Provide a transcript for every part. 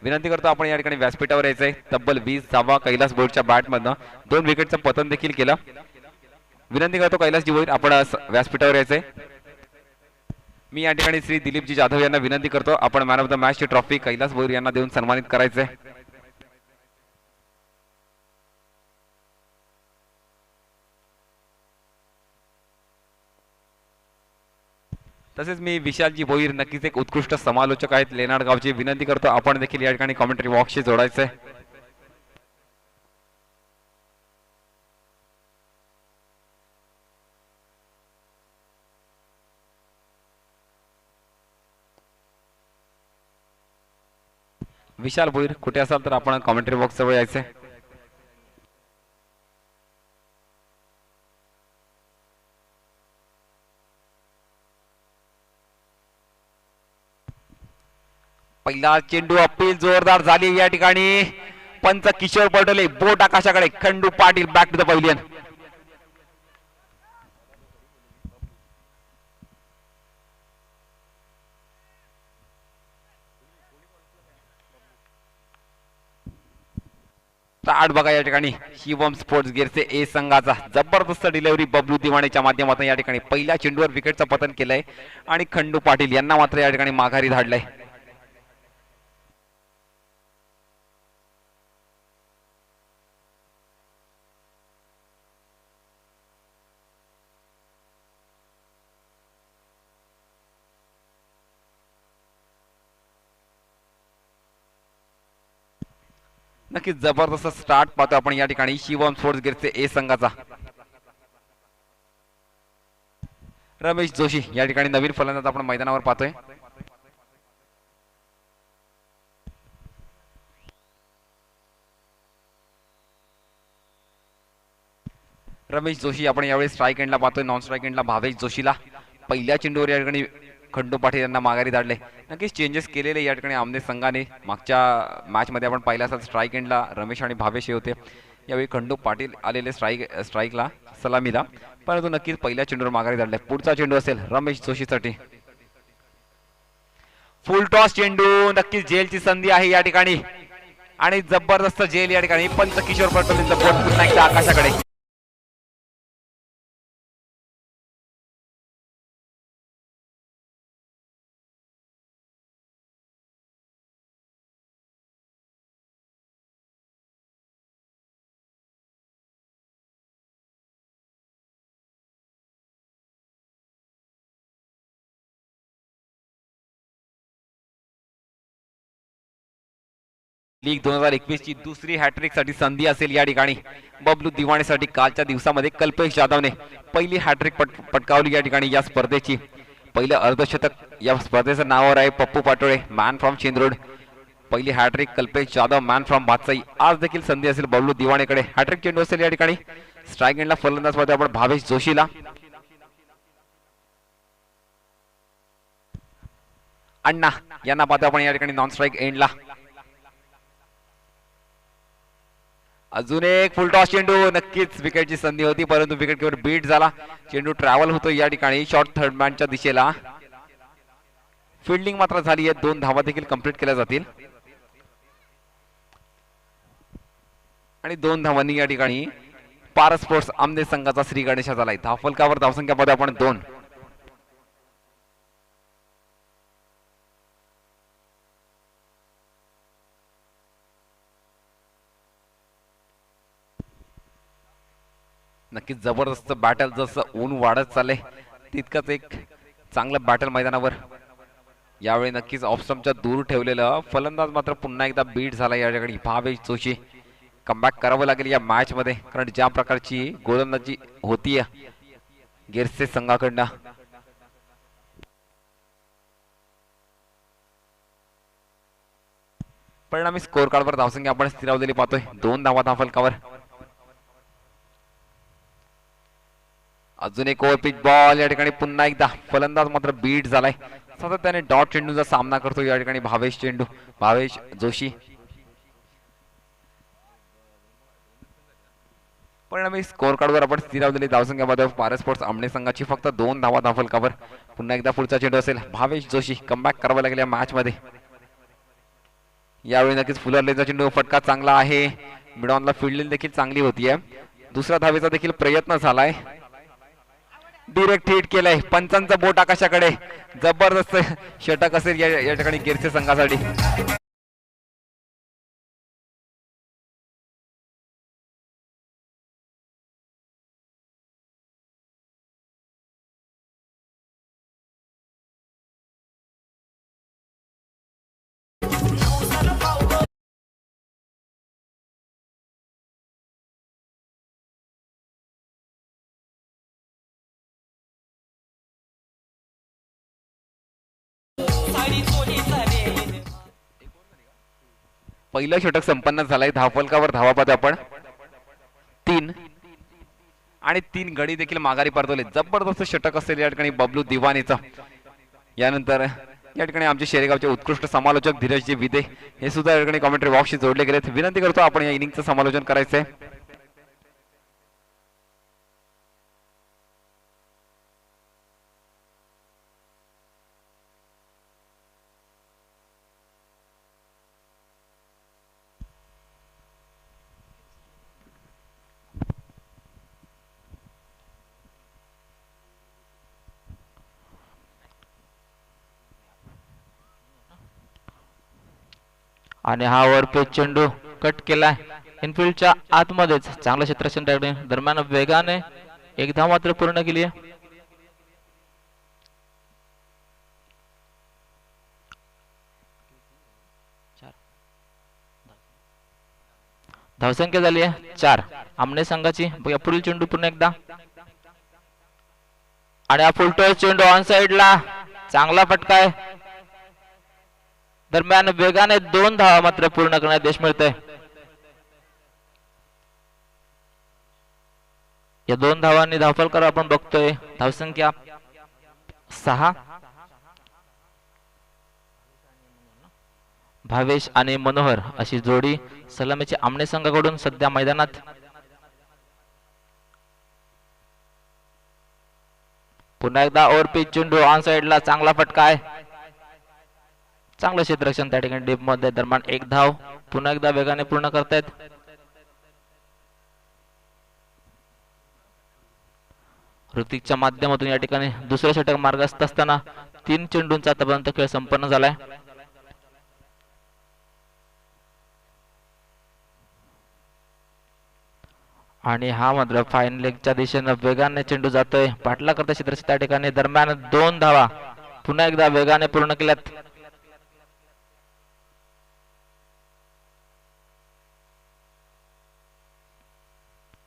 विनंती करतो आपण या ठिकाणी व्यासपीठावर यायचंय. तब्बल 20 धावा कैलास बोर्डच्या बॅटमधनं 2 विकेटचं पतन देखील केलं. विनंती करतो कैलासजी भोईर आपण व्यासपीठावर यायचंय. मी या ठिकाणी श्री दिलीपजी जाधव यांना विनंती करतो आपण मॅन ऑफ द मॅचची ट्रॉफी कैलास भोईर यांना देऊन सन्मानित करायचंय. तसेच मी विशालजी भोईर नक्कीच एक उत्कृष्ट समालोचक आहेत लेनाड गावची. विनंती करतो आपण देखील या ठिकाणी कॉमेंटरी बॉक्सशी जोडायचंय. विशाल भोईर कुठे असाल तर आपण कॉमेंटरी बॉक्स जवळ यायचंय. पहिला चेंडू अपील जोरदार झाली या ठिकाणी. पंच किशोर पटोले बोट आकाशाकडे. Khandu Patil back to the pavilion. Start बघा या ठिकाणी शिवम स्पोर्ट्स गिअरचे ए संघाचा. जबरदस्त डिलिव्हरी बबलू दिवाणेच्या माध्यमातून या ठिकाणी पहिल्या चेंडूवर विकेटचं पतन केलंय आणि खंडू पाटील यांना मात्र या ठिकाणी माघारी धाडलंय. नक्कीच जबरदस्त स्टार्ट पाहतो आपण या ठिकाणी शिवम स्पोर्ट्स गिअरचे ए संघाचा. रमेश जोशी या ठिकाणी नवीन फलंदाज आपण मैदानावर पाहतोय. रमेश जोशी आपण यावेळी स्ट्राईक एंडला पाहतोय. नॉन स्ट्राईक एंडला भावेश जोशीला. पहिल्या चेंडूवर या ठिकाणी खंडू पाटील यांना माघारी धाडले. नक्कीच चेंजेस केलेले या ठिकाणी आमने संघाने. मागच्या मॅच मध्ये आपण पाहिला असाल स्ट्राईक एंडला रमेश आणि भावेश हे होते. यावेळी खंडू पाटील आलेले स्ट्राईकला सलामीला, परंतु नक्कीच पहिल्या चेंडूवर माघारी धाडले. पुढचा चेंडू असेल रमेश जोशीसाठी. फुल टॉस चेंडू. नक्कीच जेलची संधी आहे या ठिकाणी आणि जबरदस्त जेल या ठिकाणी. पंच किशोर पटोलेंचं बोट पुन्हा एकदा आकाशाकडे. लीग 2021 ची दुसरी हॅट्रिक साठी संधी असेल या ठिकाणी बबलू दिवाणेसाठी. कालच्या दिवसामध्ये कल्पेश जाधवने पहिली हॅट्रिक पटकावली या ठिकाणी या स्पर्धेची. पहिलं अर्धशतक या स्पर्धेचं नावावर आहे. Pappu Patole man from Chindrod. पहिली hat trick Kalpesh Jadhav man from Bhatsai. आज देखील संधी असेल बबलू दिवाणेकडे. हॅट्रिक चेंडू असेल या ठिकाणी. स्ट्राईक एंडला फलंदाज मध्ये आपण भावेश जोशीला. अण्णा यांना पाहतो आपण या ठिकाणी नॉन स्ट्राईक एंडला. अजून एक फुल टॉस चेंडू. नक्कीच विकेटची संधी होती परंतु विकेट किपर बीट झाला. चेंडू ट्रॅव्हल होतो या ठिकाणी शॉर्ट थर्ड मॅनच्या दिशेला. फिल्डिंग मात्र झाली आहे. 2 धावा देखील कंप्लीट केल्या जातील आणि 2 धावांनी या ठिकाणी पारस स्पोर्ट्स आमने संघाचा श्री गणेशा झालाय. धावफलकावर धावसंख्या पाहतो आपण 2. नक्कीच जबरदस्त बॅटल. जसं ऊन वाढत चालले तितकंच एक चांगलं बॅटल मैदानावर. यावेळी नक्कीच ऑफस्टम्पच्या दूर ठेवलेलं फलंदाज मात्र पुन्हा एकदा बीट झाला या ठिकाणी. भावेश जोशी कमबॅक करावं लागेल या मॅच मध्ये कारण ज्या प्रकारची गोलंदाजी होतीये गिरसे संघाकडनं. परिणामी स्कोर कार्डवर धावसंख्या आपण स्थिरावलेली पाहतोय. 2 धावा धावफलकावर. अजून एक ओव्हर पिच बॉल या ठिकाणी. पुन्हा एकदा फलंदाज मात्र बीट झालाय. सातत्याने डॉट चेंडूचा सामना करतो या ठिकाणी भावेश जोशी. परिणामी स्कोर कार्डवर आपण स्थिरावलेली धावसंख्या मध्ये पारस स्पोर्ट्स आमने संघाची फक्त 2 धावा धावफलकावर. पुन्हा एकदा पुढचा चेंडू असेल भावेश जोशी. कमबॅक करावं लागेल या मॅच मध्ये. यावेळी नक्कीच फुलरलेचा चेंडू फटका चांगला आहे. मिडॉनला फिल्डिंग देखील चांगली होतीये. दुसरा धावेचा देखील प्रयत्न झालाय. डिरेक्ट हिट केलंय. पंचांचं बोट आकाशाकडे. जबरदस्त षटक असेल या ठिकाणी गिरसे संघासाठी. पहिलं षटक संपन्न झालंय. धावफलकावर धावा पाहतो आपण 3 आणि 3 गडी देखील माघारी परतवले. जबरदस्त षटक असेल या ठिकाणी बबलू दिवानीचा. यानंतर या ठिकाणी आमचे शेरेगावचे उत्कृष्ट समालोचक धीरजजी विदे हे सुद्धा या ठिकाणी कॉमेंट्री बॉक्सशी जोडले गेलेत. विनंती करतो आपण या इनिंगचं समालोचन करायचंय. आणि हा ओव्हरपेच चेंडू कट केलाय इनफिल्डच्या आतमध्येच. चांगलं क्षेत्ररक्षण दरम्यान वेगाने एक धाव मात्र पूर्ण केली आहे. धावसंख्या झाली आहे 4 आमने संघाची. बघा पुढील चेंडू पुन्हा एकदा आणि हा फुलटॉस चेंडू ऑन साइडला. चांगला फटका आहे. दरम्यान वेगाने 2 धावा मात्र पूर्ण करण्यात यश मिळतंय. या 2 धावांनी धावफलकावर आपण बघतोय. धावसंख्या 6. भावेश आणि मनोहर अशी जोडी सलामीच्या आमने संघाकडून सध्या मैदानात. पुन्हा एकदा ओव्हरपिच चेंडू ऑन साइडला. चांगला फटका आहे. चांगलं क्षेत्ररक्षण त्या ठिकाणी डीप मध्ये. दरम्यान 1 धाव पुन्हा एकदा वेगाने पूर्ण करतायत. ऋतिकच्या माध्यमातून या ठिकाणी दुसरं षटक मार्गस्थ असताना 3 चेंडूंचा आतापर्यंत खेळ संपन्न झालाय. आणि हा मात्र फाईन लेगच्या दिशेनं वेगाने चेंडू जातोय. पाटला करता क्षेत्राच्या त्या ठिकाणी. दरम्यान 2 धावा पुन्हा एकदा वेगाने पूर्ण केल्यात.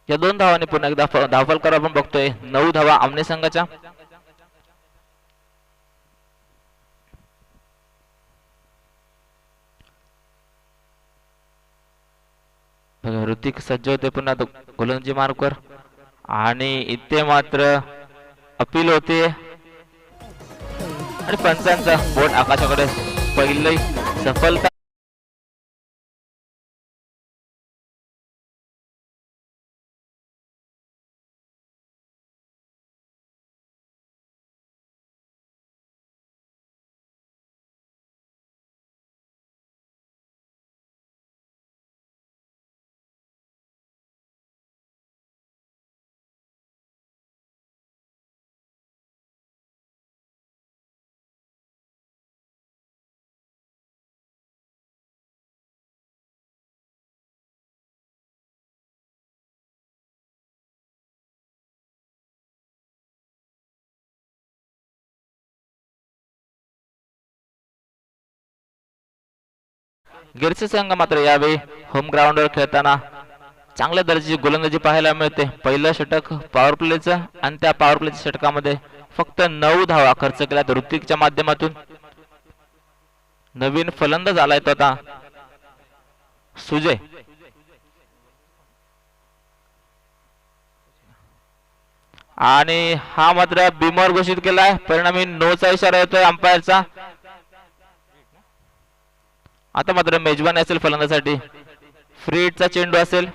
या 2 धावांनी पुन्हा एकदा धावफलकावर आपण बघतोय 9 धावा आमने संघाच्या. ऋतिक सज्ज होते पुन्हा गोलंदाजी मार्कवर आणि इथे मात्र अपील होते आणि पंचांचा बोट आकाशाकडे. पहिली सफलता. गिरसे संघ मात्र यावेळी होम ग्राउंडवर खेळताना चांगल्या दर्जाची गोलंदाजी पाहायला मिळते. पहिलं षटक पॉवर प्लेचं आणि त्या पॉवर प्लेच्या षटकामध्ये फक्त 9 धावा खर्च केल्यात ऋतिकच्या माध्यमातून. नवीन फलंदाज आलाय तो आता सुजय. आणि हा मात्र बिमर घोषित केलाय. परिणामी नोचा इशारा येतोय अंपायरचा. आता मात्र मेजबानी असेल फलंदाजासाठी. फ्री हिटचा चेंडू असेल.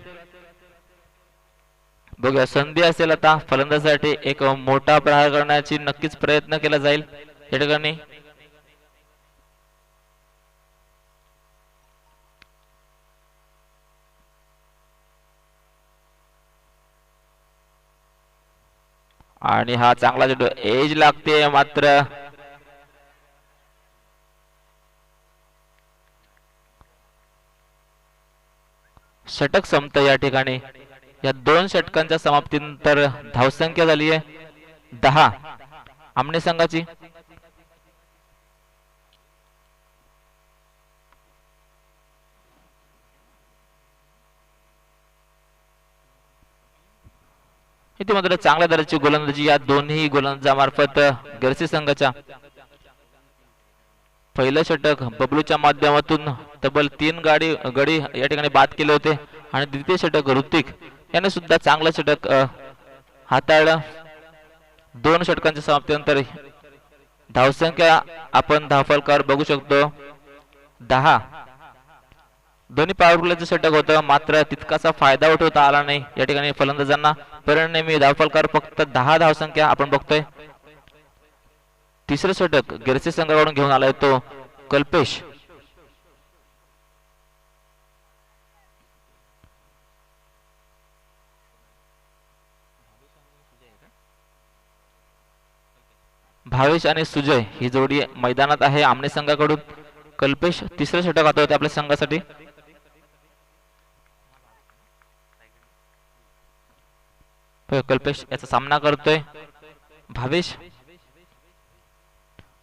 बघूया संधी असेल आता फलंदाजासाठी. एक मोठा प्रहार करण्याची नक्कीच प्रयत्न केला जाईल या ठिकाणी. आणि हा चांगला चेंडू एज लागते मात्र षटक संपतं या ठिकाणी. या 2 षटकांच्या समाप्तीनंतर धावसंख्या झाली आहे 10 आमने संघाची. इथे मात्र चांगल्या दर्जाची गोलंदाजी या दोन्ही गोलंदाजामार्फत गिरसी संघाच्या. पहिलं षटक बबलूच्या माध्यमातून तब्बल 3 गडी या ठिकाणी बाद केले होते आणि द्वितीय षटक ऋतिक याने सुद्धा चांगलं षटक हाताळलं. 2 षटकांच्या समाप्तीनंतर धावसंख्या आपण धावफलकावर बघू शकतो 10. दोन्ही पॉवर प्लेचं षटक होतं मात्र तितकासा फायदा उठवता आला नाही या ठिकाणी फलंदाजांना. परिणामी धावफलकावर फक्त 10 धावसंख्या आपण बघतोय. तिसरं षटक गिरसी संघाकडून घेऊन आलाय तो कल्पेश. भावेश आणि सुजय ही जोडी मैदानात आहे आमने संघाकडून. कल्पेश तिसरं षटक आता होते आपल्या संघासाठी. कल्पेश याचा सामना करतोय. भावेश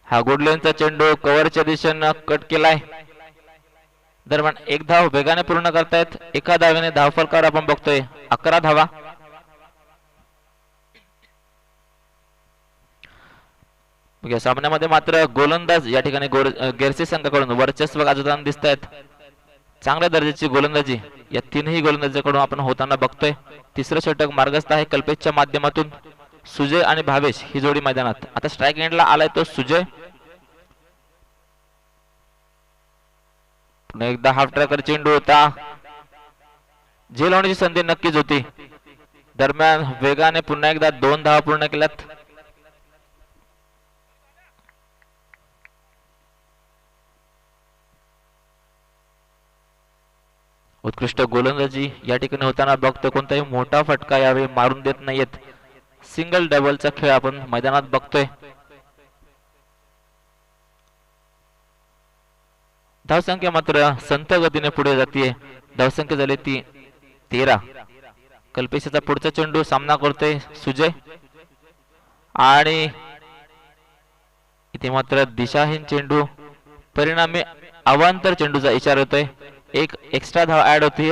हा गुडलेनचा चेंडू कव्हरच्या दिशेनं कट केलाय. दरम्यान 1 धाव वेगाने पूर्ण करतायत. एका धावेने धावफलकावर आपण बघतोय 11 धावा. या सामन्यामध्ये मात्र गोलंदाज या ठिकाणी गिरसी संघाकडून वर्चस्व गाजवताना दिसत आहेत. चांगल्या दर्जाची गोलंदाजी या तीनही गोलंदाजाकडून आपण होताना बघतोय. तिसरं षटक मार्गस्थ आहे कल्पेशच्या माध्यमातून. सुजय आणि भावेश ही जोडी मैदानात. आता स्ट्राइक एंडला आलाय तो सुजय. पुन्हा एकदा हाफ ट्रॅकर चेंडू होता. झेल होण्याची संधी नक्कीच होती. दरम्यान वेगाने पुन्हा एकदा 2 धावा पूर्ण केल्यात. उत्कृष्ट गोलंदाजी या ठिकाणी होताना बघतो. कोणताही मोठा फटका यावेळी मारून देत नाहीयेत. सिंगल डबलचा खेळ आपण मैदानात बघतोय. धावसंख्या मात्र संथ गतीने पुढे जाते. धावसंख्या झाली ती 13. कल्पेशचा पुढचा चेंडू सामना करतोय सुजय आणि इथे मात्र दिशाहीन चेंडू. परिणामी अवांतर चेंडूचा इशारा होतोय. एक एक्स्ट्रा धाव ऍड होती.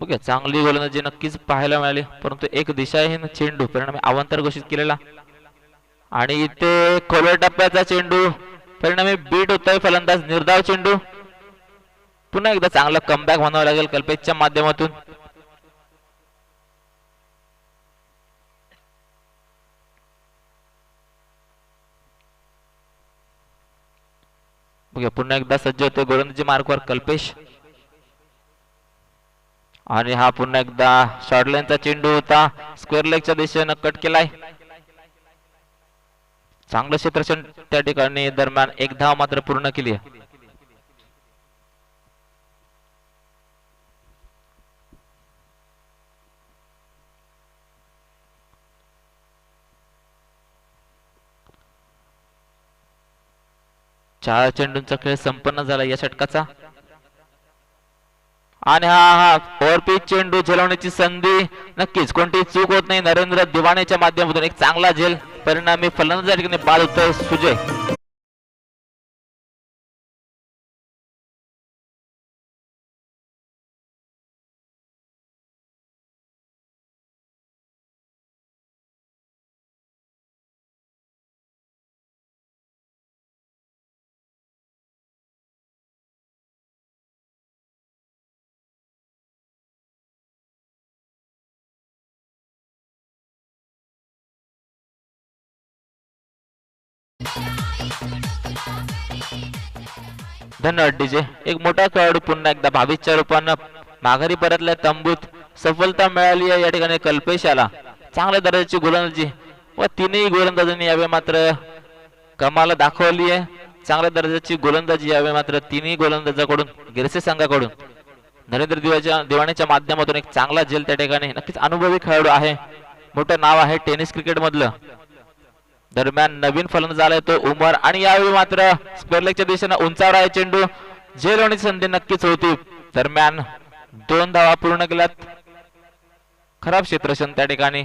बघा चांगली गोलंदाजी नक्कीच पाहायला मिळाली परंतु एक दिशाहीन चेंडू परिणामी अवांतर घोषित केलेला. आणि इथे खोलवर टप्प्याचा चेंडू परिणामी बीट होतोय फलंदाज. निर्धाव चेंडू. पुन्हा एकदा चांगला कमबॅक म्हणावं लागेल कल्पेशच्या माध्यमातून. बघा पुन्हा एकदा सज्ज होते गोलंदाजी मार्कवर कल्पेश. आणि हा पुन्हा एकदा शॉर्ट लाईनचा चेंडू होता. स्क्वेअर लेगच्या दिशेनं कट केलाय. चांगलं क्षेत्ररक्षण त्या ठिकाणी. दरम्यान 1 धाव मात्र पूर्ण केली आहे. चार चेंडूंचा खेळ संपन्न झाला या षटकाचा. आणि हा ओव्हरपिच चेंडू झेलवण्याची संधी. नक्कीच कोणतीही चूक होत नाही नरेंद्र दिवाणेच्या माध्यमातून. एक चांगला झेल परिणामी फलंदाज ठिकाणी बाद होतोय सुजय. धन्यवाद डीजे. एक मोठा खेळाडू पुन्हा एकदा भावेशच्या रूपानं माघारी परतल्या. तंबूत सफलता मिळाली आहे या ठिकाणी कल्पेशाला. चांगल्या दर्जाची गोलंदाजी व तीनही गोलंदाजांनी यावेळी मात्र कमाल दाखवली आहे. चांगल्या दर्जाची गोलंदाजी यावेळी मात्र तिन्ही गोलंदाजाकडून गिरसे संघाकडून नरेंद्र दिवाणीच्या माध्यमातून एक चांगला झेल त्या ठिकाणी. नक्कीच अनुभवी खेळाडू आहे, मोठं नाव आहे टेनिस क्रिकेट मधलं. दरम्यान नवीन फलंदाज आलाय तो उमर आणि यावेळी मात्र स्क्वेअर लेगच्या दिशेने उंचावर आहे चेंडू. झेल होण्याची संधी नक्कीच होती. दरम्यान 2 धावा पूर्ण केल्यात. खराब क्षेत्रक्षण त्या ठिकाणी.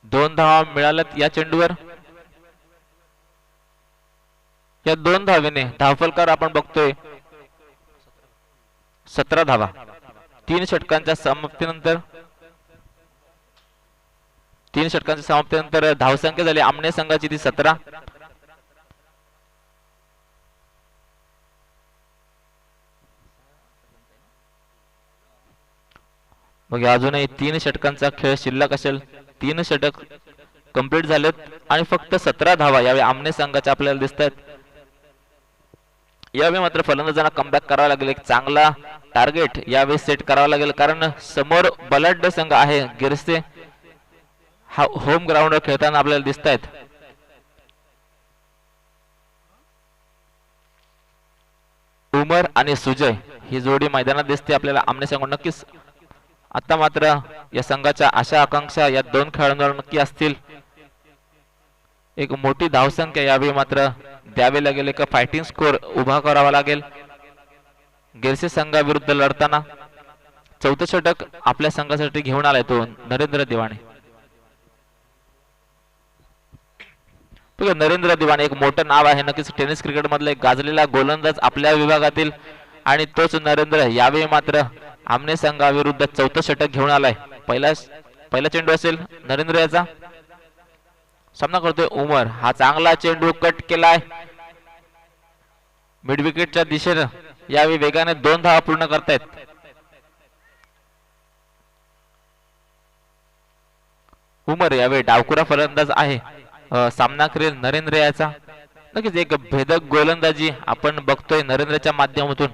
दोन धावा मिळाल्यात या चेंडूवर. या 2 धावेने धावफलकार आपण बघतोय 17 धावा. 3 षटकांच्या समाप्तीनंतर धावसंख्या झाली आमने संघाची ती 17. मग अजूनही 3 षटकांचा खेळ शिल्लक असेल. 3 षटक कंप्लीट झालेत आणि फक्त 17 धावा यावेळी आमने संघाच्या आपल्याला दिसत आहेत. यावेळी मात्र फलंदाजांना कमबॅक करावा लागेल. एक चांगला टार्गेट यावेळी सेट करावा लागेल कारण समोर बलाढ्य संघ आहे गिरसे. हा होम ग्राउंडवर खेळताना आपल्याला दिसत आहेत. उमर आणि सुजय ही जोडी मैदानात दिसते आपल्याला आमने संघ. नक्कीच आता मात्र या संघाच्या आशा आकांक्षा या 2 खेळाडूंवर नक्की असतील. एक मोठी धावसंख्या यावेळी मात्र द्यावी लागेल. एक फायटिंग स्कोर उभा करावा लागेल गिरसे संघाविरुद्ध लढताना. 4थं षटक आपल्या संघासाठी घेऊन आलाय तो नरेंद्र दिवाणे. नरेंद्र दिवाणे एक मोठं नाव आहे, नक्कीच टेनिस क्रिकेट मधला एक गाजलेला गोलंदाज आपल्या विभागातील. आणि तोच नरेंद्र यावेळी मात्र आमने संघाविरुद्ध 4थं षटक घेऊन आलाय. पहिला चेंडू असेल नरेंद्र याचा. सामना करतोय उमर. हा चांगला चेंडू कट केलाय मिड विकेटच्या दिशेनं. यावेळी वेगाने 2 धावा पूर्ण करतायत. उमर यावेळी डावखुरा फलंदाज आहे. सामना करेल नरेंद्र याचा. नक्कीच एक भेदक गोलंदाजी आपण बघतोय नरेंद्रच्या माध्यमातून.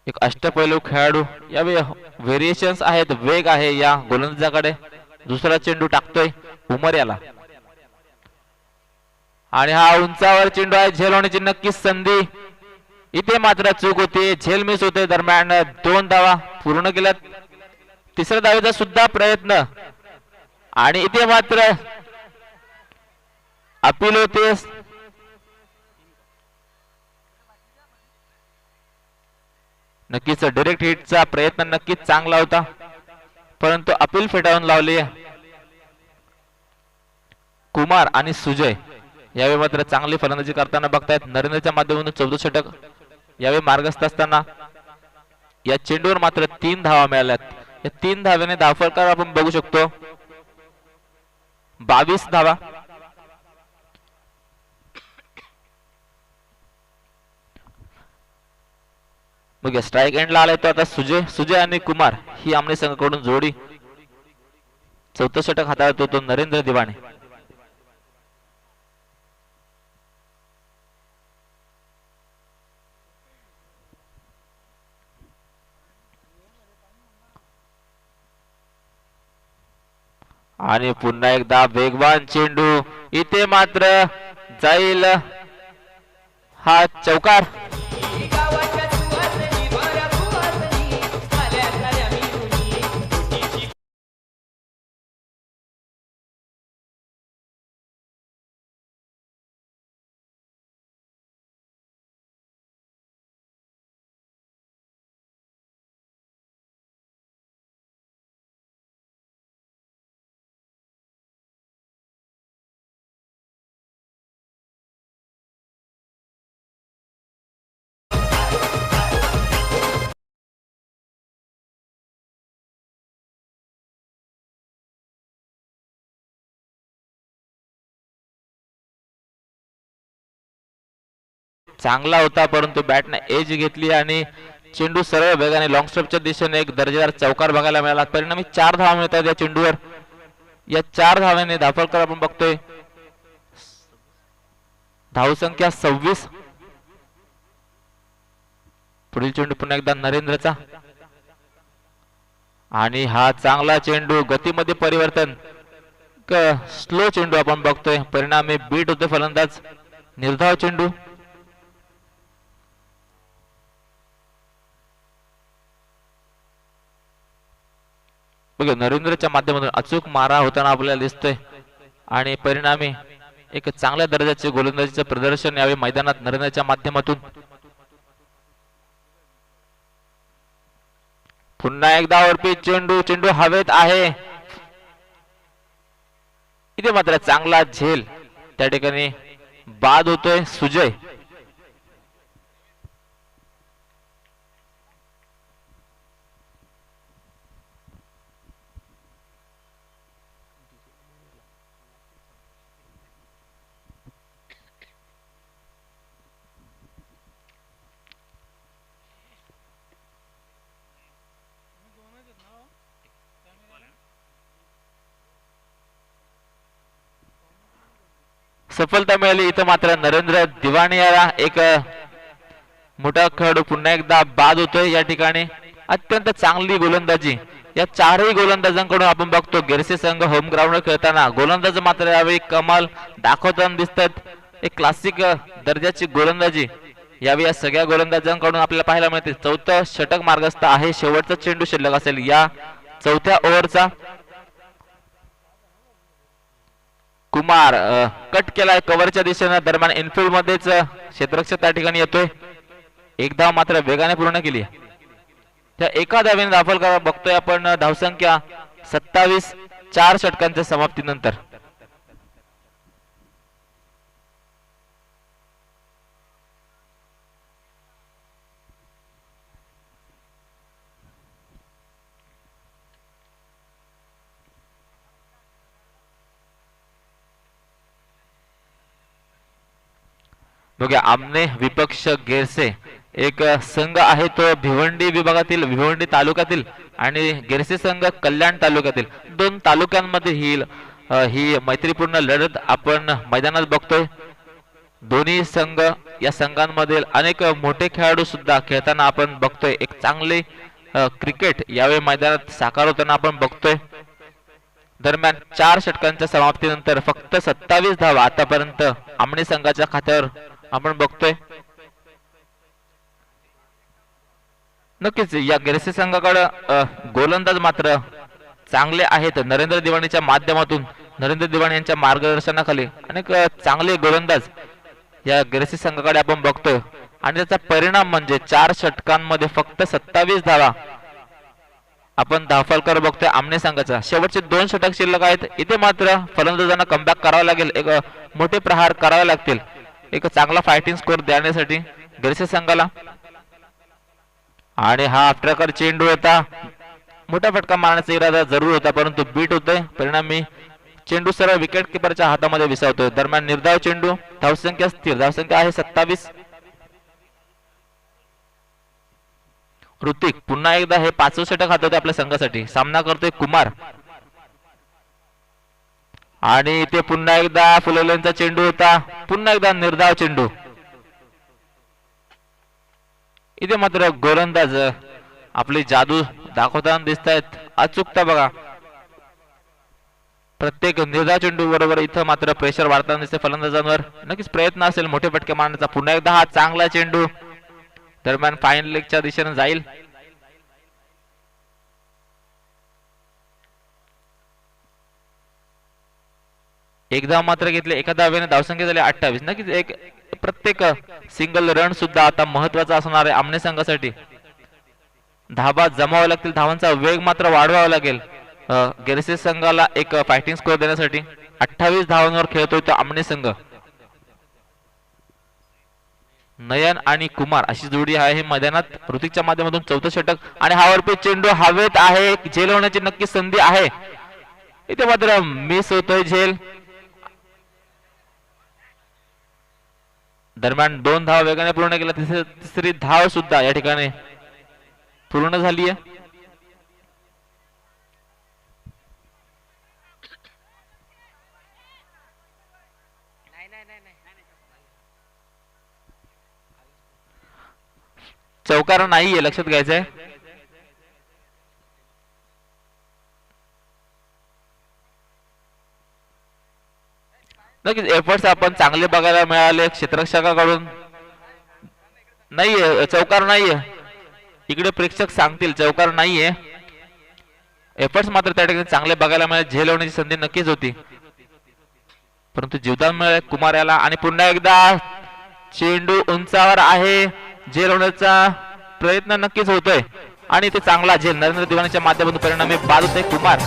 एक अष्टपैलू खेळाडू. यावेळी व्हेरिएशन्स आहेत, वेग आहे या गोलंदाजाकडे. दुसरा चेंडू टाकतोय उमर याला आणि हा उंचावर चेंडू आहे. झेल होण्याची नक्कीच संधी. इथे मात्र चूक होते, झेल मिस होते. दरम्यान 2 धावा पूर्ण केल्यात. तिसऱ्या धावेचा सुद्धा प्रयत्न आणि इथे मात्र अपील होते. नक्कीच डायरेक्ट हिटचा प्रयत्न नक्कीच चांगला होता परंतु अपील फेटाळून लावली. कुमार आणि सुजय यावेळी मात्र चांगली फलंदाजी करताना बघतायत नरेंद्रच्या माध्यमातून. 14 षटक यावेळी मार्गस्थ असताना या चेंडूवर मात्र 3 धावा मिळाल्यात. या 3 धाव्याने धावफलकार आपण बघू शकतो 22 धावा. मग स्ट्राइक एंडला आलाय तो आता सुजय आणि कुमार ही आमने संघाकडून जोडी. 4थं षटक हाताळतो तो नरेंद्र दिवाणे. आणि पुन्हा एकदा वेगवान चेंडू. इथे मात्र जाईल हा चौकार. चांगला होता परंतु बॅटने एज घेतली आणि चेंडू सरळ वेगाने लॉंग स्टॉपच्या दिशेने एक दर्जेदार चौकार बघायला मिळाला. परिणामी 4 धावा मिळतात या चेंडूवर. या 4 धावांनी धावफलकार आपण बघतोय धावसंख्या 26. पुढील चेंडू पुन्हा एकदा नरेंद्रचा. आणि हा चांगला चेंडू, गतीमध्ये परिवर्तन, स्लो चेंडू आपण बघतोय, परिणामी बीट होते फलंदाज. निर्धाव चेंडू. बघा नरेंद्रच्या माध्यमातून अचूक मारा होताना आपल्याला दिसतोय आणि परिणामी एक चांगल्या दर्जाचे गोलंदाजीचे प्रदर्शन यावे मैदानात नरेंद्रच्या माध्यमातून. पुन्हा एकदा वरपी चेंडू, चेंडू हवेत आहे. इथे मात्र चांगला झेल, त्या ठिकाणी बाद होतोय. सुजय. सफलता मिळाली. इथं मात्र नरेंद्र दिवाणी याला एक मोठा खेळाडू पुन्हा एकदा बाद होतोय. या ठिकाणी अत्यंत चांगली गोलंदाजी या चारही गोलंदाजांकडून आपण बघतो. गिरसे संघ होम ग्राउंडवर खेळताना गोलंदाज मात्र यावेळी कमाल दाखवताना दिसतात. एक क्लासिक दर्जाची गोलंदाजी यावेळी या सगळ्या गोलंदाजांकडून आपल्याला पाहायला मिळते. चौथं षटक मार्गस्थ आहे. शेवटचा चेंडू शिल्लक असेल या चौथ्या ओव्हरचा. कुमार कट केलाय कव्हरच्या दिशेने, दरम्यान इनफिल्ड मध्येच क्षेत्ररक्षक त्या ठिकाणी येतोय. एक धाव मात्र वेगाने पूर्ण केली. त्या एका धावेने दाखल करा बघतोय आपण धावसंख्या 27, 4 षटकांच्या समाप्तीनंतर. बघा आमने विपक्ष गिरसे एक संघ आहे तो भिवंडी विभागातील, भिवंडी तालुक्यातील, आणि गिरसे संघ कल्याण तालुक्यातील. दोन तालुक्यांमध्ये ही मैत्रीपूर्ण लढत आपण मैदानात बघतोय. दोन्ही संघ या संघांमधील अनेक मोठे खेळाडू सुद्धा खेळताना आपण बघतोय. एक चांगले क्रिकेट यावेळी मैदानात साकार होताना आपण बघतोय. दरम्यान 4 षटकांच्या समाप्तीनंतर फक्त 27 धावा आतापर्यंत आमने संघाच्या खात्यावर आपण बघतोय. नक्कीच या गिरसे संघाकडे गोलंदाज मात्र चांगले आहेत. नरेंद्र दिवाणीच्या माध्यमातून, नरेंद्र दिवाणी यांच्या मार्गदर्शनाखाली अनेक चांगले गोलंदाज या गिरसे संघाकडे आपण बघतोय. आणि त्याचा परिणाम म्हणजे 4 षटकांमध्ये फक्त 27 धावा आपण धावफलकर बघतोय आमने संघाचा. शेवटचे 2 षटक शिल्लक आहेत. इथे मात्र फलंदाजांना कमबॅक करावा लागेल, एक मोठे प्रहार करावे लागतील एक चांगला फायटिंग स्कोर देण्यासाठी गिरसे संघाला. आणि हा आफ्टरकर चेंडू होता. मोठा फटका मारण्याचा इरादा जरूर होता परंतु बीट होतोय. परिणामी चेंडू सरळ विकेट किपरच्या हातामध्ये विसावतोय. दरम्यान निर्धाव चेंडू, धावसंख्या स्थिर, धावसंख्या आहे 27. ऋतिक पुन्हा एकदा हे 5वे षटक हातवते आपल्या संघासाठी. सामना करतोय कुमार. आणि इथे पुन्हा एकदा फुलवलेंचा चेंडू होता. पुन्हा एकदा निर्धाव चेंडू. इथे मात्र गोलंदाज आपली जादू दाखवताना दिसत आहेत. अचूकता बघा प्रत्येक निर्धाव चेंडू बरोबर. इथं मात्र प्रेशर वाढताना दिसते फलंदाजांवर. नक्कीच प्रयत्न असेल मोठे फटके मारण्याचा. पुन्हा एकदा हा चांगला चेंडू दरम्यान फाईन लेगच्या दिशेने जाईल. एक धाव मात्र घेतले. एका धावेने धावसंख्या झाली 28. नक्कीच एक प्रत्येक सिंगल रन सुद्धा आता महत्वाचा असणार आहे आमने संघासाठी. धाबा जमावा लागतील, धावांचा वेग मात्र वाढवावा लागेल गिरसे संघाला एक फायटिंग स्कोर देण्यासाठी. 28 धावांवर खेळतोय तो आमने संघ. नयन आणि कुमार अशी जोडी आहे मैदानात. ऋतिकच्या माध्यमातून 4थं षटक आणि हावरपे चेंडू हवेत आहे. झेल होण्याची नक्की संधी आहे. इथे मात्र मिस होतोय झेल. दरम्यान 2 धाव वेगाने पूर्ण केला. तिसरी धाव सुद्धा या ठिकाणी पूर्ण झाली आहे. चौकार नाहीये, लक्षात घ्यायचंय. नक्कीच एफर्ट्स आपण चांगले बघायला मिळाले क्षेत्ररक्षकाकडून. नाहीये चौकार नाहीये, इकडे प्रेक्षक सांगतील चौकार नाहीये. एफर्ट्स मात्र त्या ठिकाणी चांगले बघायला मिळाले. झेल होण्याची संधी नक्कीच होती, परंतु जीवदान मिळाले कुमार याला. आणि पुन्हा एकदा चेंडू उंचावर आहे, झेल होण्याचा प्रयत्न नक्कीच होतोय आणि ते चांगला झेल नरेंद्र दिवाणीच्या माध्यमातून परिणामी बाद होते कुमार.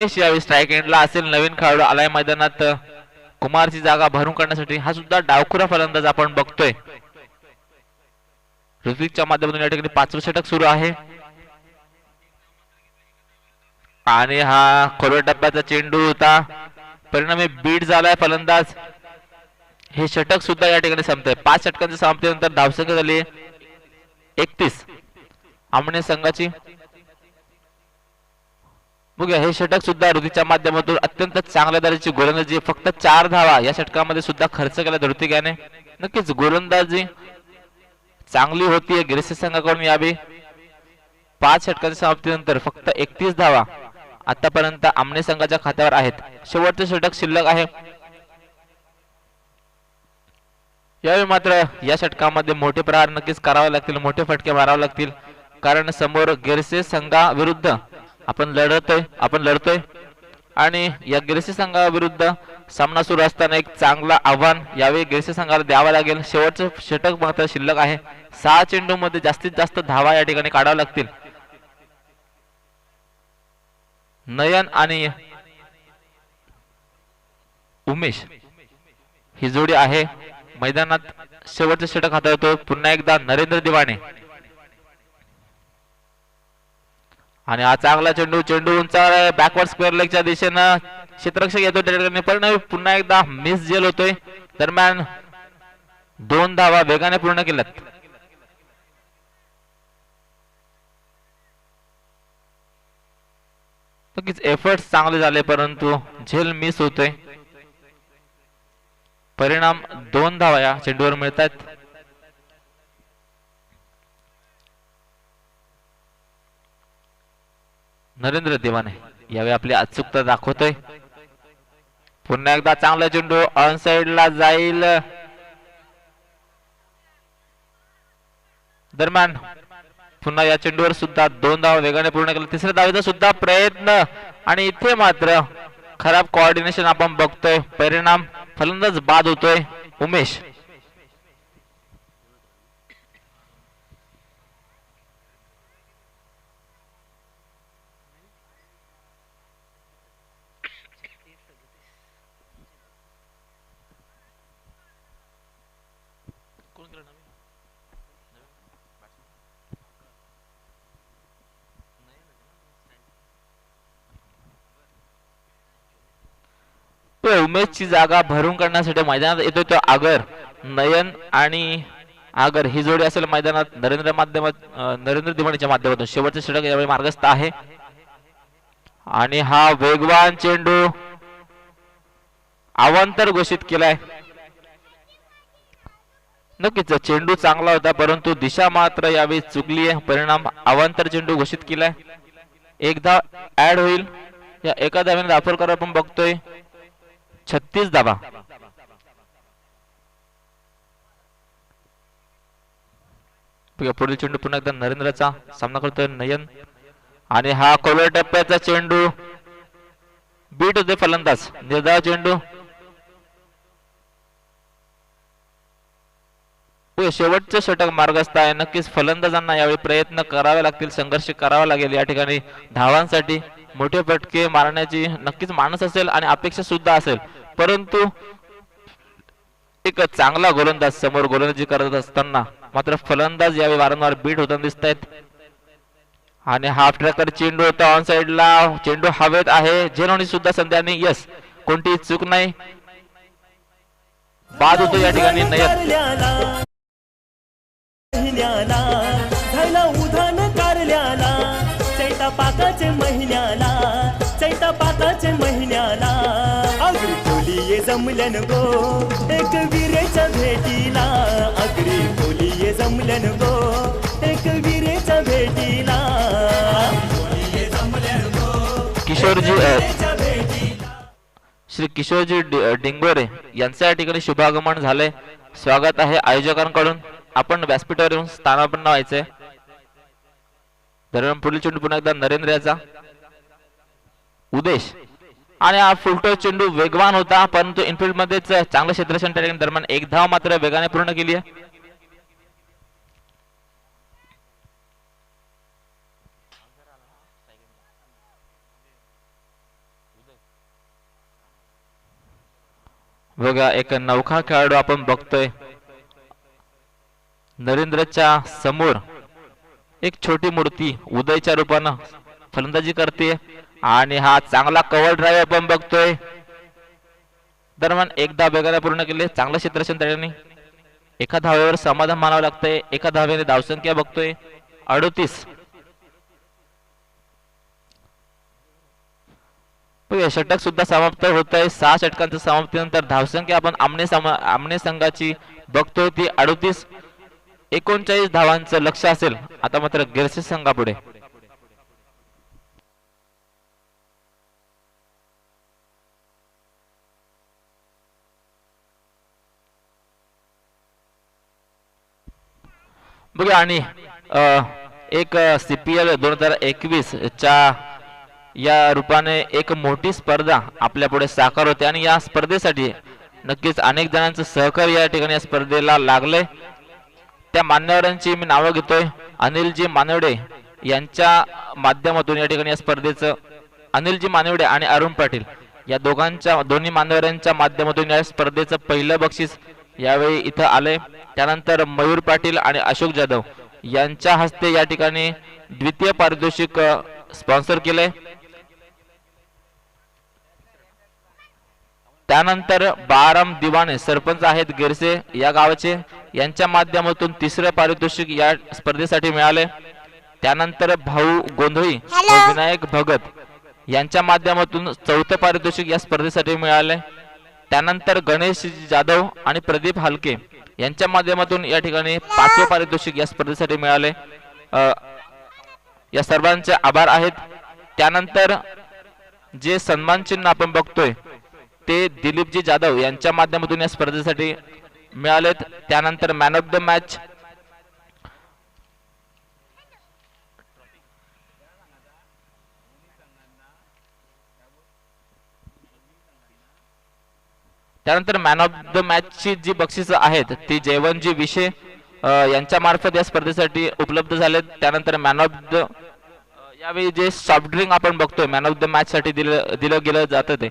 यावेळी स्ट्राईक एंडला असेल. नवीन खेळाडू आलाय मैदानात कुमारची जागा भरून काढण्यासाठी. हा सुद्धा डावखुरा फलंदाज आपण बघतोय. ऋत्विकच्या माध्यमातून या ठिकाणी 5वे षटक सुरू आहे आणि हा खोलवर टप्प्याचा चेंडू होता, परिणामी बीट झालाय फलंदाज. हे षटक सुद्धा या ठिकाणी संपतंय. 5 षटकांच्या समाप्तीनंतर धावसंख्या झाली 31 आमने संघाची. बघूया हे षटक सुद्धा ऋतीच्या माध्यमातून अत्यंत चांगल्या दर्जाची गोलंदाजी. फक्त 4 धावा या षटकामध्ये सुद्धा खर्च केला ऋतिक याने. नक्कीच गोलंदाजी चांगली होती गिरसे संघाकडून यावी. 5 षटकांच्या समाप्तीनंतर फक्त 31 धावा आतापर्यंत आमने संघाच्या खात्यावर आहेत. शेवटचे षटक शिल्लक आहे. यावेळी मात्र या षटकामध्ये मोठे प्रहार नक्कीच करावे लागतील, मोठे फटके मारावे लागतील, कारण समोर गिरसे संघाविरुद्ध आपण लढतोय आणि या गिरसे संघाविरुद्ध सामना सुरू असताना एक चांगला आव्हान यावेळी गिरसे संघाला द्यावं लागेल. शेवटचं षटक मात्र शिल्लक आहे. 6 चेंडू मध्ये जास्तीत जास्त धावा या ठिकाणी काढाव्या लागतील. नयन आणि उमेश ही जोडी आहे मैदानात. शेवटचे षटक हाताळतो पुन्हा एकदा नरेंद्र दिवाणे आणि हा चांगला चेंडू उंचावर आहे. बॅकवर्ड स्क्वेअर लेगच्या दिशेनं क्षेत्ररक्षक येतो त्या ठिकाणी, पण पुन्हा एकदा मिस झेल होतोय. दरम्यान 2 धावा वेगाने पूर्ण केल्यात. नक्कीच एफर्ट्स चांगले झाले, परंतु झेल मिस होतोय. परिणाम 2 धावा या चेंडूवर मिळतात. नरेंद्र दिवाने यावेळी आपली अचूकता दाखवतोय. पुन्हा एकदा चांगला चेंडू ऑन साइड ला जाईल. दरम्यान पुन्हा या चेंडूवर सुद्धा 2 धावा वेगाने पूर्ण केला. तिसऱ्या धावेचा सुद्धा प्रयत्न आणि इथे मात्र खराब कोऑर्डिनेशन आपण बघतोय. परिणाम फलंदाज बाद होतोय उमेश. उमेशची जागा भरून काढण्यासाठी मैदानात येतोय तो आगर. नयन आणि आगर ही जोडी असेल मैदानात नरेंद्र दिवाणीच्या माध्यमातून. शेवटचे षटक यावेळी मार्गस्थ आहे आणि हा वेगवान चेंडू अवांतर घोषित केलाय. नक्कीच चेंडू चांगला होता, परंतु दिशा मात्र यावेळी चुकली आहे. परिणाम अवांतर चेंडू घोषित केलाय. 1 धाव ऍड होईल. या एका धावेने दाफोलकर आपण बघतोय 36 धावा. पुढील चेंडू पुन्हा एकदा नरेंद्रचा सामना करतोय नयन आणि हा खोलवर टप्प्याचा चेंडू बीट होते फलंदाज. निर्धाव चेंडू शेवटचं षटक मार्गस्थ आहे. नक्कीच फलंदाजांना यावेळी प्रयत्न करावे लागतील, संघर्ष करावा लागेल या ठिकाणी धावांसाठी. मोठे फटके मारण्याची नक्कीच मानस असेल आणि अपेक्षा सुद्धा असेल, परंतु एक चांगला गोलंदाज समोर गोलंदाजी करत असताना मात्र फलंदाज यावेळी वारंवार बीट होताना दिसत आहेत. आणि हाफ ट्रॅकर चेंडू होता ऑन साइडला, चेंडू हवेत आहे, झेलवणी सुद्धा संध्याने यस, कोणतीही चूक नाही, बाद होतो या ठिकाणी नयन. झाला उधान कारल्याला चैता पाकाचे महिन्याला, चैता पाकाचे महिन्याला अग्री खोली ये जमलन गो एक विरेच्या भेटीला, अग्री खोली ये जमलन गो एक विरेच्या भेटीला, किशोरजी श्री किशोरजी डिंगोरे यांच्या या ठिकाणी शुभागमन झाले. स्वागत आहे आयोजकांकडून. आपण व्यासपीठावर येऊन स्थानापन्न व्हायचंय. दरम्यान पुढील चेंडू पुन्हा एकदा नरेंद्र याचा उदेश आणि हा फुलटो चेंडू वेगवान होता, परंतु इनफिल्ड मध्येच चांगलं क्षेत्ररक्षण दरम्यान एक धाव मात्र वेगाने पूर्ण केली आहे. बघा एक नौखा खेळाडू आपण बघतोय. नरेंद्रच्या समोर एक छोटी मूर्ती उदयच्या रूपानं फलंदाजी करते आणि हा चांगला कव्हर ड्राईव्ह आपण बघतोय. दरम्यान एकदा वेगाने पूर्ण केले, चांगलं क्षेत्ररक्षण त्याने. एका धावेवर समाधान मानावं लागतंय. एका धावेने धावसंख्या बघतोय 38. षटक सुद्धा समाप्त होत आहे. 6 षटकांच्या समाप्तीनंतर धावसंख्या आपण आमने संघाची बघतोय ती 38. 39 धावांचं लक्ष असेल आता मात्र गिरसे संघापुढे. बघा आणि एक CPL 2021 च्या या रूपाने एक मोठी स्पर्धा आपल्या पुढे साकार होते आणि या स्पर्धेसाठी नक्कीच अनेक जणांचं सहकार्य या ठिकाणी या स्पर्धेला लागलंय. त्या मान्यवरांची मी नावं घेतोय. अनिलजी मानवडे यांच्या माध्यमातून या ठिकाणी या स्पर्धेचं, अनिलजी मानवडे आणि अरुण पाटील या दोन्ही मान्यवरांच्या माध्यमातून या स्पर्धेचं पहिलं बक्षीस यावेळी इथं आलंय. त्यानंतर मयूर पाटील आणि अशोक जाधव यांच्या हस्ते या ठिकाणी द्वितीय पारितोषिक स्पॉन्सर केलंय. त्यानंतर बाराम दिवाणे सरपंच आहेत गिरसे या गावाचे, यांच्या माध्यमातून तिसरं पारितोषिक या स्पर्धेसाठी मिळाले. त्यानंतर भाऊ गोंधळी व विनायक भगत यांच्या माध्यमातून चौथं पारितोषिक या स्पर्धेसाठी मिळाले. त्यानंतर गणेश जाधव आणि प्रदीप हालके यांच्या माध्यमातून या ठिकाणी 5वं पारितोषिक या स्पर्धेसाठी मिळाले. या सर्वांचे आभार आहेत. त्यानंतर जे सन्मान चिन्ह आपण बघतोय ते दिलीपजी जाधव यांच्या माध्यमातून या स्पर्धेसाठी मिळालेत. त्यानंतर मॅन ऑफ द मॅच ची जी बक्षिस आहेत ती जयवंतजी विषय यांच्या मार्फत या स्पर्धेसाठी उपलब्ध झालेत. त्यानंतर मॅन ऑफ द यावेळी जे सॉफ्ट ड्रिंक आपण बघतोय मॅन ऑफ द मॅच साठी दिलं गेलं जातं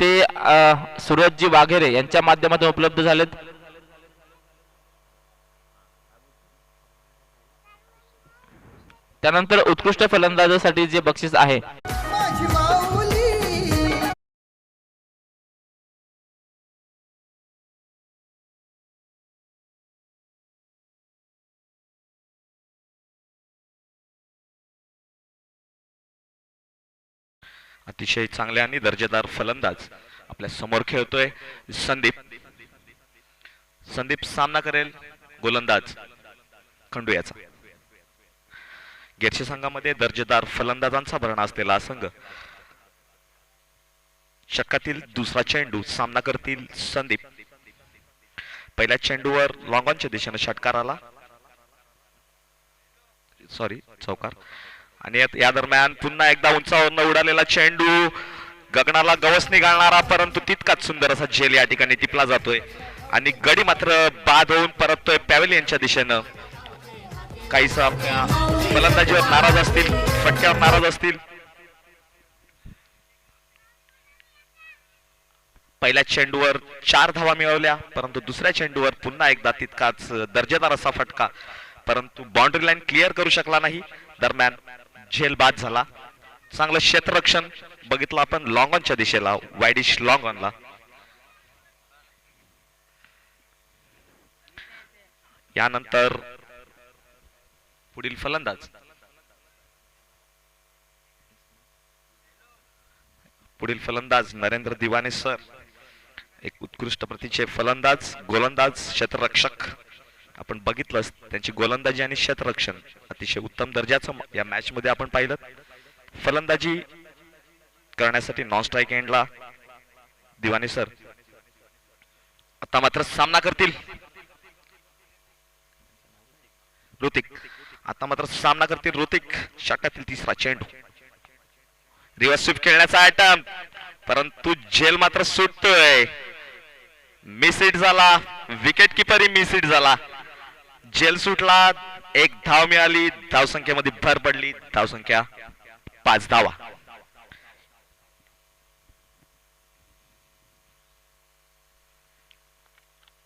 ते सूरजजी वाघेरे यांच्या माध्यमातून उपलब्ध झालेत. त्यानंतर उत्कृष्ट फलंदाजासाठी जे बक्षीस आहे अतिशय चांगले आणि दर्जेदार फलंदाज आपल्या समोर खेळतोय संदीप सामना करेल गोलंदाज खंडू याचा. गिरसे संघामध्ये दर्जेदार फलंदाजांचा भरणा असलेला संघ. षटकातील दुसरा चेंडू सामना करतील संदीप. पहिल्या चेंडूवर लॉंग ऑनच्या दिशेने षटकार आला. सॉरी चौकार. आणि या दरम्यान पुन्हा एकदा उंचावरनं उडालेला चेंडू गगनाला गवसणी घालणारा, परंतु तितकाच सुंदर असा झेल या ठिकाणी टिपला जातोय आणि गडी मात्र बाद होऊन परततोय पॅव्हेलियनच्या दिशेनं. काहीस आपल्या फलंदाजीवर नाराज असतील, फटक्यावर नाराज असतील. पहिल्या चेंडूवर 4 धावा मिळवल्या, परंतु दुसऱ्या चेंडूवर पुन्हा एकदा तितकाच दर्जेदार असा फटका, परंतु बाउंड्री लाईन क्लिअर करू शकला नाही. दरम्यान झेल बाद झाला. चांगलं क्षेत्ररक्षण बघितलं आपण लॉंग ऑनच्या दिशेला, वाईडिश लॉंग ऑनला. यानंतर पुढील फलंदाज नरेंद्र दिवाने सर, एक उत्कृष्ट प्रतीचे फलंदाज, गोलंदाज, क्षेत्ररक्षक. आपण बघितलं त्यांची गोलंदाजी आणि क्षेत्ररक्षण अतिशय उत्तम दर्जाचं या मॅच मध्ये आपण पाहिलं. फलंदाजी करण्यासाठी नॉन स्ट्राईक एंडला दिवाने सर. आता मात्र सामना करतील ऋतिक. षटकातील तिसरा चेंडू, रिव्हर्स स्वीप खेळण्याचा आयटम, परंतु झेल मात्र सुटतोय. मिसहिट झाला, विकेट किपरही मिसहिट झाला. झेल सुटला, 1 धाव मिळाली, धावसंख्येमध्ये भर पडली. धावसंख्या 5 धावा.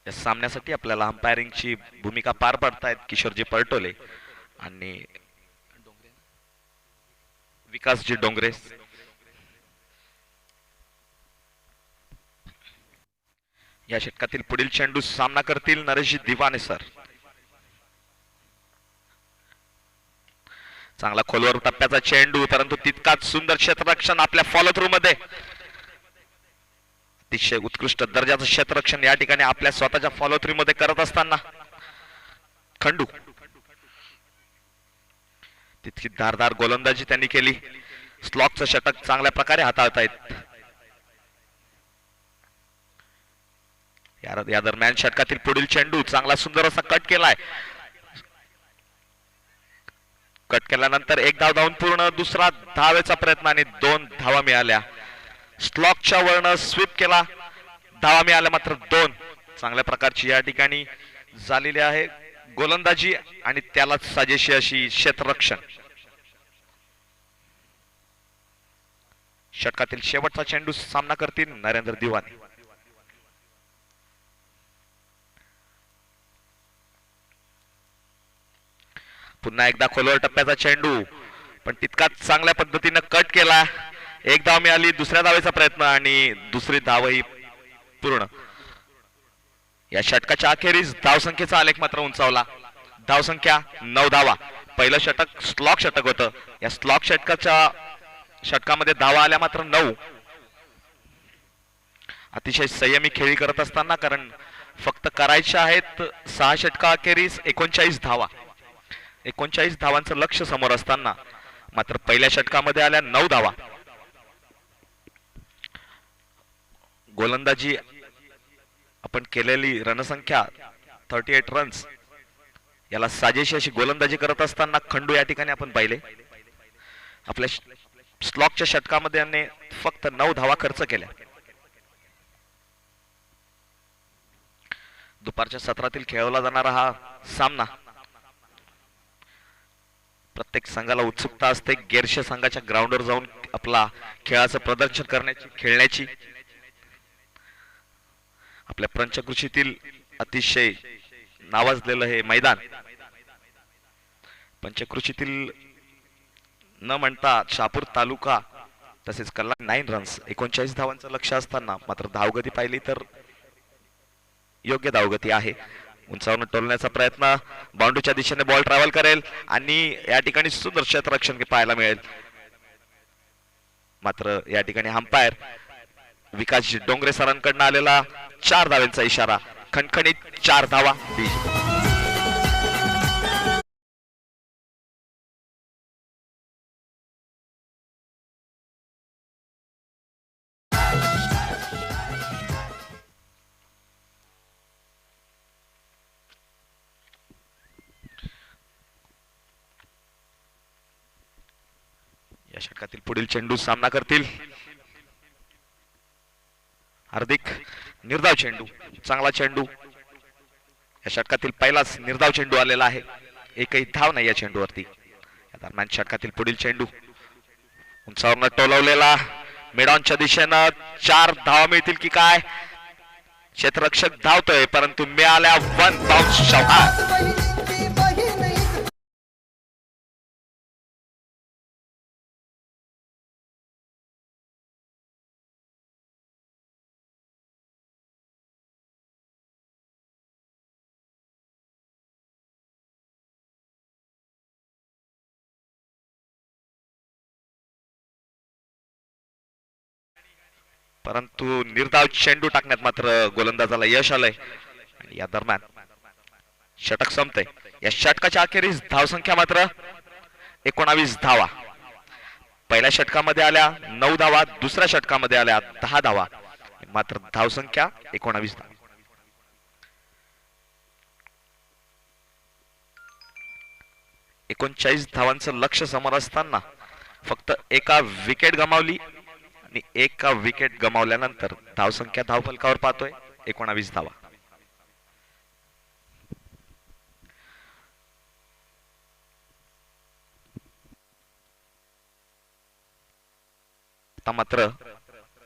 या सामन्यासाठी आपल्याला अंपायरिंगची भूमिका पार पाडतायत किशोरजी पळटोले आणि विकासजी डोंगरे. या षटकातील पुढील चेंडू सामना करतील नरेशजी दिवाने सर. चांगला खोलवर टप्प्याचा चेंडू, परंतु तितकाच सुंदर क्षेत्ररक्षण आपल्या फॉलो थ्रू मध्ये. अतिशय उत्कृष्ट दर्जाचं क्षेत्ररक्षण या ठिकाणी आपल्या स्वतःच्या फॉलो थ्रू मध्ये करत असताना खंडू. तितकी धारदार गोलंदाजी त्यांनी केली. स्लॉकचं षटक चांगल्या प्रकारे हाताळतायत. या दरम्यान षटकातील पुढील चेंडू चांगला सुंदर असा कट केलाय. कट केल्यानंतर 1 धाव धावून पूर्ण. दुसरा धावेचा प्रयत्न आणि 2 धावा मिळाल्या. स्लॉकच्या वरनं स्वीप केला, धावा मिळाल्या मात्र 2. चांगल्या प्रकारची या ठिकाणी झालेली आहे गोलंदाजी आणि त्याला साजेशी अशी क्षेत्ररक्षण. षटकातील शेवटचा चेंडू सामना करतील नरेंद्र दिवाने. पुन्हा एकदा खोलवर टप्प्याचा चेंडू, पण तितकाच चांगल्या पद्धतीने कट केला. 1 धाव मिळाली, दुसऱ्या धावेचा प्रयत्न आणि दुसरी धावही पूर्ण. या षटकाच्या अखेरीस धावसंख्येचा आलेख मात्र उंचावला. धावसंख्या 9 धावा. पहिलं षटक स्लॉक षटक होतं. या स्लॉक षटकामध्ये धावा आल्या मात्र 9. अतिशय संयमी खेळी करत असताना, कारण फक्त करायच्या आहेत 6 षटका अखेरीस 39 धावा. 39 धावांचं लक्ष समोर असताना मात्र पहिल्या षटकामध्ये आल्या 9 धावा. गोलंदाजी आपण केलेली रणसंख्या 38 रन्स, याला साजेशी अशी गोलंदाजी करत असताना खंडू या ठिकाणी आपण पाहिले. आपल्या स्लॉकच्या षटकामध्ये यांनी फक्त 9 धावा खर्च केल्या. दुपारच्या सत्रातील खेळवला जाणारा हा सामना प्रत्येक संघाला उत्सुकता असते गेरशे संघाच्या ग्राउंडवर जाऊन आपला खेळाचं प्रदर्शन करण्याची, खेळण्याची. आपल्या पंचकृषीतील अतिशय नावाजलेलं हे मैदान. पंचकृषीतील न म्हणता शहापूर तालुका तसेच कल्याण 9 रन्स 39 धावांचं लक्ष असताना मात्र धावगती पाहिली तर योग्य धावगती आहे. उंचावरून टोलण्याचा प्रयत्न, बाउंड्रीच्या दिशेने बॉल ट्रॅव्हल करेल आणि या ठिकाणी सुंदर क्षेत्ररक्षण पाहायला मिळेल. मात्र या ठिकाणी अंपायर विकासजी डोंगरे सरांकडून आलेला 4 धावांचा इशारा. खणखणीत 4 धावा. या षटकातील पुढील चेंडू सामना करतील हार्दिक. निर्धाव चेंडू, चांगला चेंडू. या षटकातील पहिलाच निर्धाव चेंडू आलेला आहे. एकही धाव नाही या चेंडूवरती. या दरम्यान षटकातील पुढील चेंडू उंचावरनं टोलवलेला, मिडॉनच्या दिशेनं 4 धावा मिळतील की काय. क्षेत्ररक्षक धावतोय परंतु मिळाल्या 1 बाउन्स शॉट. परंतु निर्धाव चेंडू टाकण्यात मात्र गोलंदाजाला यश आलंय. आणि या दरम्यान षटक संपतंय. या षटकाच्या अखेरीस धावसंख्या मात्र 19 धावा. पहिल्या षटकामध्ये आल्या 9 धावा, दुसऱ्या षटकामध्ये आल्या 10 धावा, मात्र धावसंख्या 19 धावा. एकोणचाळीस धावांचं लक्ष समोर असताना फक्त एका विकेट गमावली आणि एका विकेट गमावल्यानंतर धावसंख्या धावफलकावर पाहतोय 19 धावा.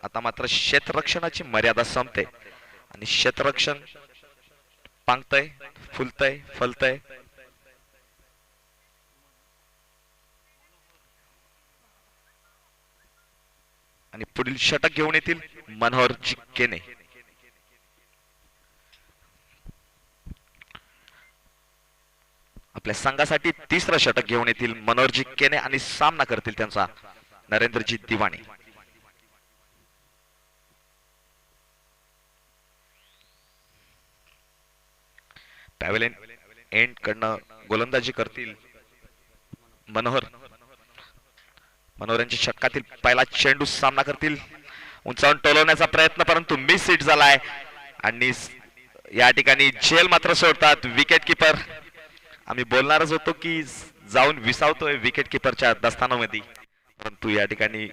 आता मात्र क्षेत्ररक्षणाची मर्यादा संपते आणि क्षेत्ररक्षण पांगतय, फुलतय, फलतय. आणि पुढील षटक घेऊन येतील मनोहर केने. आपल्या संघासाठी तिसरं षटक घेऊन येतील मनोहरजी केने आणि सामना करतील त्यांचा नरेंद्रजी दिवाणे. पॅव्हलियन एंड कडनं गोलंदाजी करतील मनोहर. मनोहरांच्या षटकातील पहिला चेंडू सामना करतील. उंचावून टोलवण्याचा प्रयत्न परंतु मिस हिट झालाय आणि या ठिकाणी झेल मात्र सोडतात विकेट किपर. आम्ही बोलणारच होतो की जाऊन विसावतोय विकेट किपरच्या दस्तानामध्ये, परंतु या ठिकाणी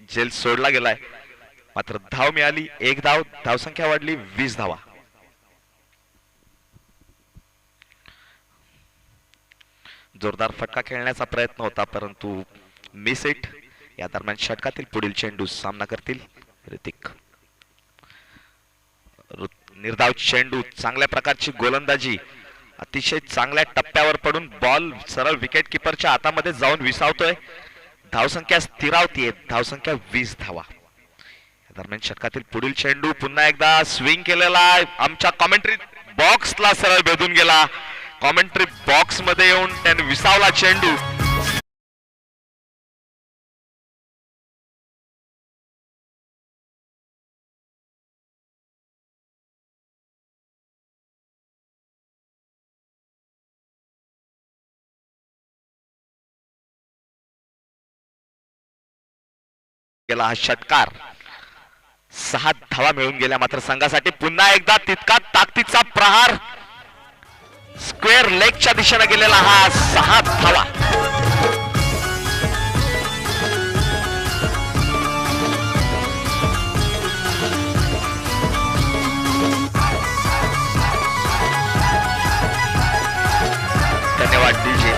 झेल सोडला गेलाय. मात्र धाव मिळाली 1 धाव. धावसंख्या वाढली 20 धावा. जोरदार फटका खेळण्याचा प्रयत्न होता परंतु मिस हिट. या दरम्यान षटकातील पुढील चेंडू सामना करतील ऋतिक. निर्धाव चेंडू, चांगल्या प्रकारची गोलंदाजी, अतिशय चांगल्या टप्प्यावर पडून बॉल सरळ विकेट किपरच्या हातामध्ये जाऊन विसावतोय. धावसंख्या स्थिरावतीये, धावसंख्या 20 धावा. या दरम्यान षटकातील पुढील चेंडू पुन्हा एकदा स्विंग केलेला आमच्या कॉमेंट्री बॉक्सला सरळ भेदून गेला. कॉमेंट्री बॉक्स मध्ये येऊन त्याने विसावला चेंडू. गेला हा षटकार. 6 धावा मिळून गेल्या मात्र संघासाठी पुन्हा एकदा तितका ताकदीचा प्रहार. स्क्वेअर लेगच्या दिशेने गेलेला हा 6 धावा. धन्यवाद डीजे.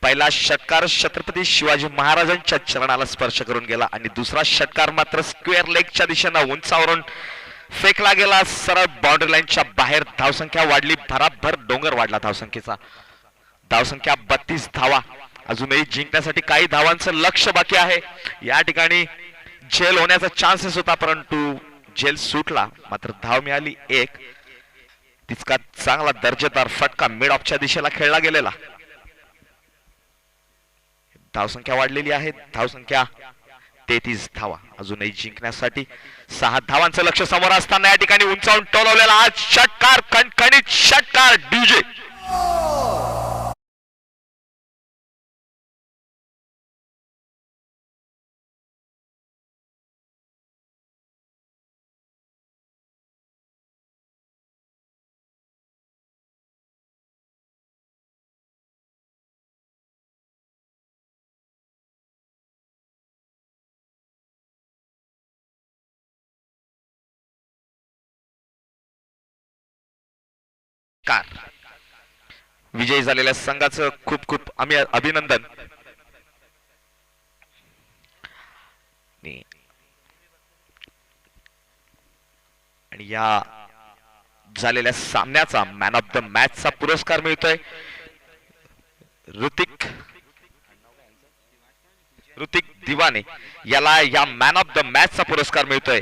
पहिला षटकार छत्रपती शिवाजी महाराजांच्या चरणाला स्पर्श करून गेला आणि दुसरा षटकार मात्र स्क्वेअर लेगच्या दिशेनं उंचावरून फेकला गेला सरळ बाउंड्री लाईनच्या बाहेर. धावसंख्या वाढली, भराभर डोंगर वाढला धावसंख्येचा. धावसंख्या 32 धावा. अजूनही जिंकण्यासाठी काही धावांचं लक्ष बाकी आहे. या ठिकाणी झेल होण्याचा चान्सेस होता परंतु झेल सुटला. मात्र धाव मिळाली 1. तितका चांगला दर्जेदार फटका मिड ऑफच्या दिशेला खेळला गेलेला. धावसंख्या वाढलेली आहे. धावसंख्या 33 धावा. अजूनही जिंकण्यासाठी 6 धावांचं लक्ष समोर असताना या ठिकाणी उंचावून टोलवलेला हा षटकार, कणकणीत षटकार डीजे. षटकार. विजयी झालेल्या संघाचं खूप खूप आम्ही अभिनंदन. आणि या झालेल्या सामन्याचा मॅन ऑफ द मॅचचा पुरस्कार मिळतोय ऋतिक दिवाने याला या मॅन ऑफ द मॅचचा पुरस्कार मिळतोय.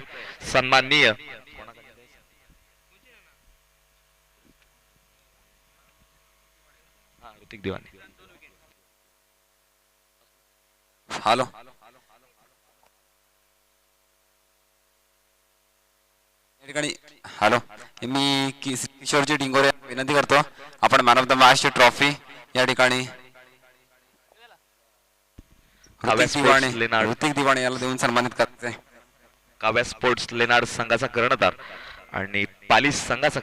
सन्माननीय ऋतिक दिवाने. हॅलो या ठिकाणी हॅलो मी किशोरजी डिंगोरे विनंती करतो आपण मॅन ऑफ द मॅचची ट्रॉफी या ठिकाणी काव्या स्पोर्ट्स लेनार्ड. ऋतिक दिवाणे याला देऊन सन्मानित करायचे. काव्या स्पोर्ट्स लेनार्ड संघाचा कर्णधार आणि पालीस संघाचा